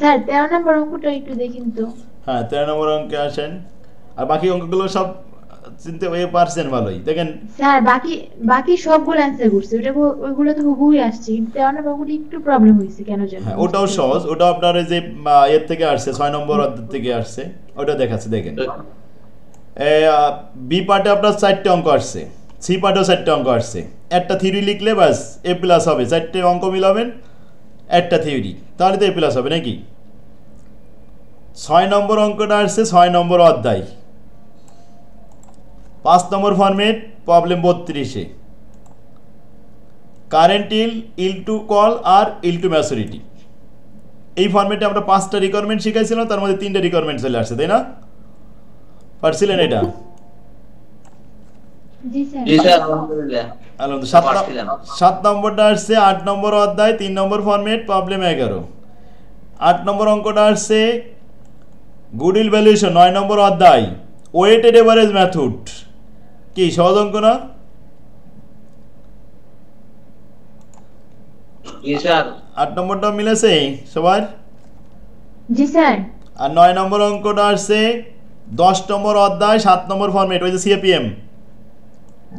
Sir 13 নম্বর অঙ্কটা একটু দেখেন তো। হ্যাঁ 13 নম্বর অঙ্কে আসেন। আর বাকি অঙ্কগুলো সব চিনতে পারছেন ভালোই, দেখেন। স্যার বাকি বাকি সবগুলো অ্যান্সার করছি, ওইগুলো তো হুবহুই আসছে, কিন্তু 13 নম্বর অঙ্কটা একটু প্রবলেম হয়েছে কেন যেন হ্যাঁ ওটাও বুঝতেছি না। সহজ, ওটা আপনার এই যে এর থেকে আসছে 6 নম্বর অধ্যায় থেকে আসছে, ওটা দেখাচ্ছি দেখেন। বি পার্টে আপনার 4টে অঙ্ক আসছে, সি পার্টেও 4টে অঙ্ক আসছে। একটা থিওরি লিখলে ব্যাস এ প্লাস হবে, 4টে অঙ্ক মিলাবেন একটা থিওরি, তাহলে তো এ প্লাস হবে নাকি। 6 নম্বর অঙ্কটা আসছে 6 নম্বর অধ্যায়, 5 নম্বর ফরম্যাট, প্রবলেম 32-এ। কারেন্ট ইল টু কল আর ইল টু ম্যাচুরিটি, এই ফরম্যাটে আমরা 5টা রিকোয়ারমেন্ট শিখাইছিলাম, তার মধ্যে 3টে রিকোয়ারমেন্ট চলে আসছে, তাই না? পারছিলেন এটা? জি স্যার। জি স্যার আলহামদুলিল্লাহ। আলহামদুলিল্লাহ। 7 নম্বরটা আসছে 8 নম্বর অধ্যায়, 3 নম্বর ফরম্যাট, প্রবলেম 11। 8 নম্বর অঙ্কটা আসছে গুডউইল ভ্যালুয়েশন, 9 নম্বর অধ্যায়, ওয়েটেড এভারেজ মেথড। কি সহজ অঙ্ক না? জি স্যার। 8 নম্বরটা মিলেছে সবার? জি স্যার। আর 9 নম্বর অঙ্কটা আসছে 10 নম্বর অধ্যায়, 7 নম্বর ফরম্যাট, ওই যে সিএপিএম,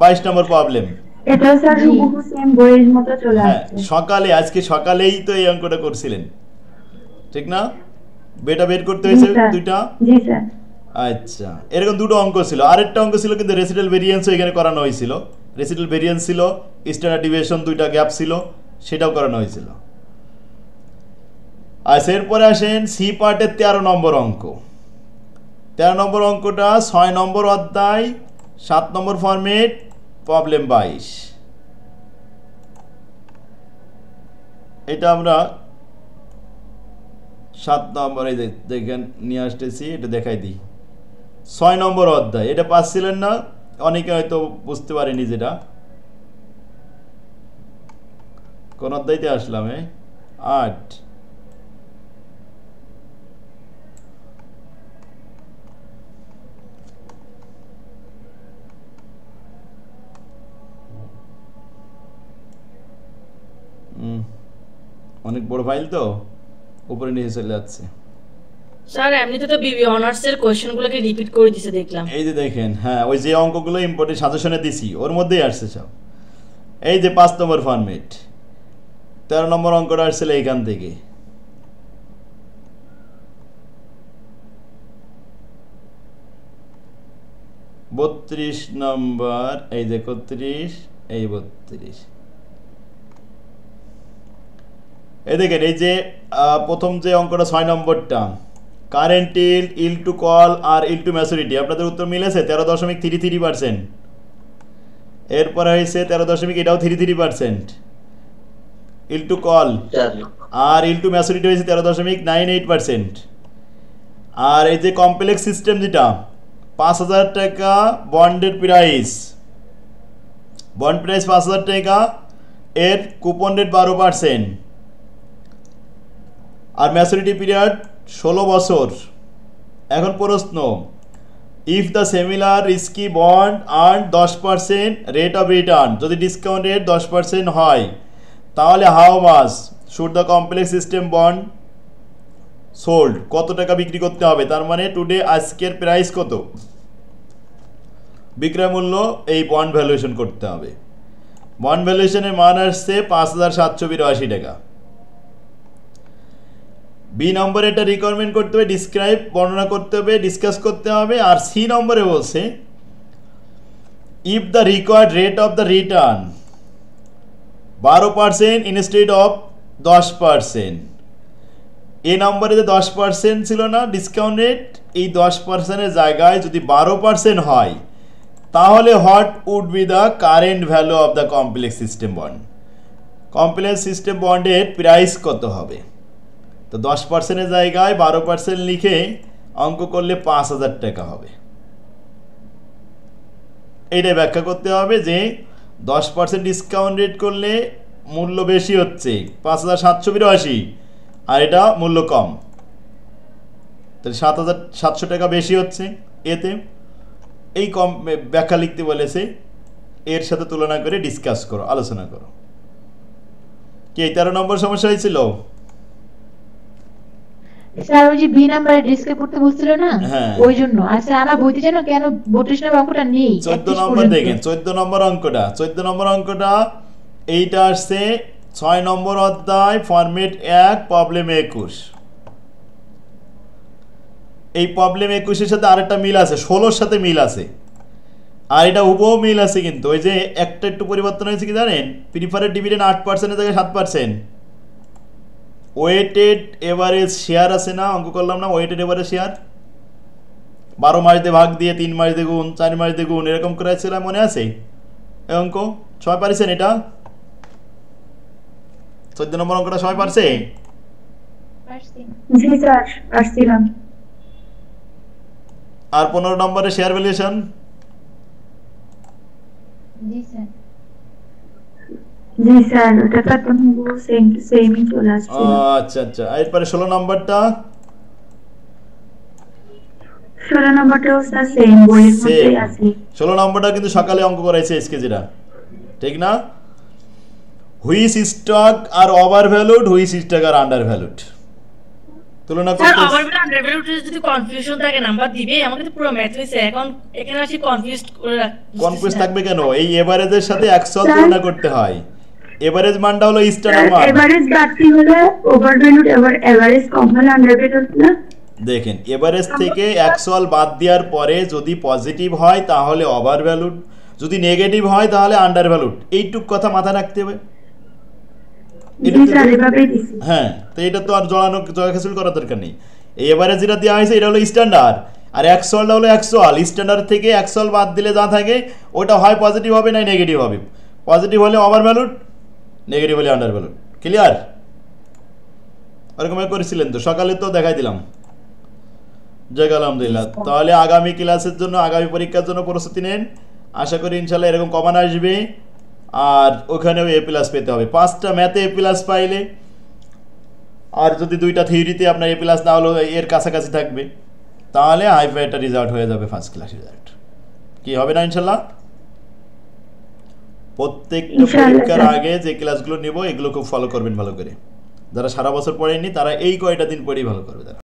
22 নম্বর প্রবলেম। এটা স্যার জি হুবহু সেম বইয়ের মতো চলে হ্যাঁ আসছে। সকালে, আজকে সকালেই তো এই অঙ্কটা করছিলেন, ঠিক না? বেটা বের করতে জি হয়েছে স্যার। 2টা। জি স্যার। আচ্ছা, এরকম 2টো অঙ্ক ছিল, আরেকটা অঙ্ক ছিল কিন্তু রেসিডাল ভেরিয়েন্সও এখানে করানো হয়েছিল। রেসিডাল ভেরিয়েন্স ছিল, স্ট্যান্ডার্ড ডিভিয়েশন 2টা গ্যাপ ছিল, সেটাও করানো হয়েছিল। আচ্ছা এরপরে আসেন সি পার্টের 13 নম্বর অঙ্ক। 13 নম্বর অঙ্কটা 6 নম্বর অধ্যায়, 7 নম্বর ফরম্যাট, প্রবলেম 22। এটা আমরা 7 নম্বর, এই দেখেন নিয়ে আসতেছি, এটা দেখাই দিই। 6 নম্বর অধ্যায়, এটা পাচ্ছিলেন না অনেকে, হয়তো বুঝতে পারেনি যেটা কোন অধ্যায়তে আসলাম। 8। অনেক বড় ফাইল তো, উপরে নিচে চলে যাচ্ছে। স্যার এমনিতে তো বিবি অনার্স এর কোশ্চেনগুলোকে রিপিট করে দিতে দেখলাম। এই যে দেখেন, হ্যাঁ ওই যে অঙ্কগুলো ইম্পর্টেন্ট সাজেশনে দিছি, ওর মধ্যেই আসছে সব। এই যে 5 নম্বর ফরম্যাট, 13 নম্বর অঙ্কটা আসছিল এইখান থেকে। বত্রিশ নম্বর, এই যে 31, এই 32। এই দেখেন, এই যে প্রথম যে অঙ্কটা 6 নম্বরটা, কারেন্ট ইল টু কল আর ইল টু ম্যাচুরিটি, আপনাদের উত্তর মিলেছে 13.33%। এরপরে হয়েছে 13 এটাও 33%, ইল টু কল। আর ইল টু ম্যাচুরিটি হয়েছে 13.98%। আর এই যে কমপ্লেক্স সিস্টেম যেটা, 5,000 টাকা বন্ডের প্রাইস, বন্ড প্রাইস 5,000 টাকা, এর কুপন রেট 12%, আর ম্যাচুরিটি পিরিয়ড 16 বছর। এখন প্রশ্ন, if the similar risky bond earn 10% rate of return, যদি ডিসকাউন্ট রেট 10% হয়, তাহলে how much should the complex system bond sold, কত টাকা বিক্রি করতে হবে? তার মানে টুডে, আজকের প্রাইস কত, বিক্রয় মূল্য, এই বন্ড ভ্যালুয়েশন করতে হবে। বন্ড ভ্যালুয়েশনের মান আসছে 5,782 টাকা। বি নম্বরে এটা রিকোয়ারমেন্ট করতে হবে, ডিসক্রাইব, বর্ণনা করতে হবে, ডিসকাস করতে হবে। আর সি নম্বরে বলছে if the required rate of the return 12% instead of 10%। এ নম্বরে যে 10% ছিল না ডিসকাউন্ট রেট, এই 10%-এর জায়গায় যদি 12% হয়, তাহলে what would be the current value of the complex system bond, complex system বন্ডের প্রাইস কত হবে? তো 10%-এর জায়গায় 12% লিখে অঙ্ক করলে 5,000 টাকা হবে। এইটাই ব্যাখ্যা করতে হবে যে 10% ডিসকাউন্ট রেট করলে মূল্য বেশি হচ্ছে 5,782, আর এটা মূল্য কম, তাহলে 7,700 টাকা বেশি হচ্ছে। এতে এই কম ব্যাখ্যা লিখতে বলেছে, এর সাথে তুলনা করে ডিসকাস করো, আলোচনা করো। কি 13 নম্বর সমস্যা হয়েছিল? স্যার ওই যে বি নাম্বারের ডেস্কে পড়তে বলছিল না, হ্যাঁ। ওই জন্য। আর স্যার আমার বইতে যেন কেন 32 নম্বর অঙ্কটা নেই 14 31 নম্বর পর্যন্ত। দেখেন 14 নম্বর অঙ্কটা এইটা আসছে 6 নম্বর অধ্যায় ফরম্যাট 1 প্রবলেম 21। এই প্রবলেম 21 এর সাথে আরেকটা মিল আছে, 16 এর সাথে মিল আছে, আর এটা হুবহু মিল আছে, কিন্তু ওই যে একটা একটু পরিবর্তন হয়েছে কি জানেন, প্রিফারেড ডিভিডেন্ড 8% এর জায়গায় 7%। ওয়েটেড এভারেজ শেয়ার আছে না, অঙ্ক করলাম না, ওয়েটেড এভারেজ শেয়ার 12 মাস দিয়ে ভাগ দিয়ে 3 মাস দিয়ে গুণ 4 মাস দিয়ে গুণ এরকম করে ছিলাম, মনে আছে এই অঙ্ক? সবাই পারিছেন এটা? 14 নম্বর অঙ্কটা সবাই পারছে? পারছি। জি স্যার, আসছিলাম। আর 15 নম্বরে শেয়ার ভ্যালুয়েশন? জি স্যার। জি স্যার, ওটা তো একদম সেমই চলে আসছিল। আচ্ছা আচ্ছা, এরপরে 16 নম্বরটা 16 নম্বরটাও স্যার সেম বইয়ের মধ্যেই আছে। 16 নম্বরটা কিন্তু সকালে অঙ্ক করাইছে এসকেজিরা, ঠিক না? Which stock are over valued, which stock are under valued তুলনা স্যার করতে। ওভারভিউ আন্ডারভিউ যদি কনফিউশন থাকে নাম্বার দিবে, আমাকে তো পুরো ম্যাথ হইছে, এখন এখানে আসি কনফিউজড করে কনফিউজ থাকবে কেন? এই এভারেজের সাথে অ্যাকচুয়াল তুলনা করতে হয়। এভারেজ মানটা হলো স্ট্যান্ডার্ড মান। এভারেজ বাড়তি হলে ওভারভ্যালুড, এভারেজ কম হলে আন্ডারভ্যালুড না? দেখেন এভারেজ থেকে অ্যাকচুয়াল বাদ দেওয়ার পরে যদি পজিটিভ হয় তাহলে ওভার ভ্যালুড, যদি নেগেটিভ হয় তাহলে আন্ডার ভ্যালুড। এইটুক কথা মাথায় রাখতে হবে। জি স্যার, এভাবেই দিছি। হ্যাঁ, তো এটা তো আর জড়ানো জড়াখেচুল করার দরকার নেই। এই এভারেজ যেটা দেওয়া হয়েছে এটা হলো স্ট্যান্ডার্ড, আর অ্যাকচুয়ালটা হলো অ্যাকচুয়াল। স্ট্যান্ডার্ড থেকে অ্যাকচুয়াল বাদ দিলে যা থাকে ওটা হয় পজিটিভ হবে না নেগেটিভ হবে। পজিটিভ হলে ওভার ভ্যালুড, নেগেটিভ হলে আন্ডার ভ্যালুড। ক্লিয়ার? ওরকম করেছিলেন তো সকালে, তো দেখাই দিলাম। জয় আলহামদুলিল্লাহ। তাহলে আগামী ক্লাসের জন্য, আগামী পরীক্ষার জন্য প্রস্তুতি নেন। আশা করি ইনশাল্লাহ এরকম কমান আসবে, আর ওখানেও এ প্লাস পেতে হবে। 5টা ম্যাথে এ প্লাস পাইলে, আর যদি 2টা থিওরিতে আপনার এ প্লাস না হলেও এর কাছাকাছি থাকবে, তাহলে হাইফাই একটা রেজাল্ট হয়ে যাবে, ফার্স্ট ক্লাস রেজাল্ট। কি হবে না ইনশাল্লাহ? প্রত্যেকটা পরীক্ষার আগে যে ক্লাসগুলো নেব এগুলো খুব ফলো করবেন ভালো করে। যারা সারা বছর পড়েননি তারা এই কয়টা দিন পড়েই ভালো করবে।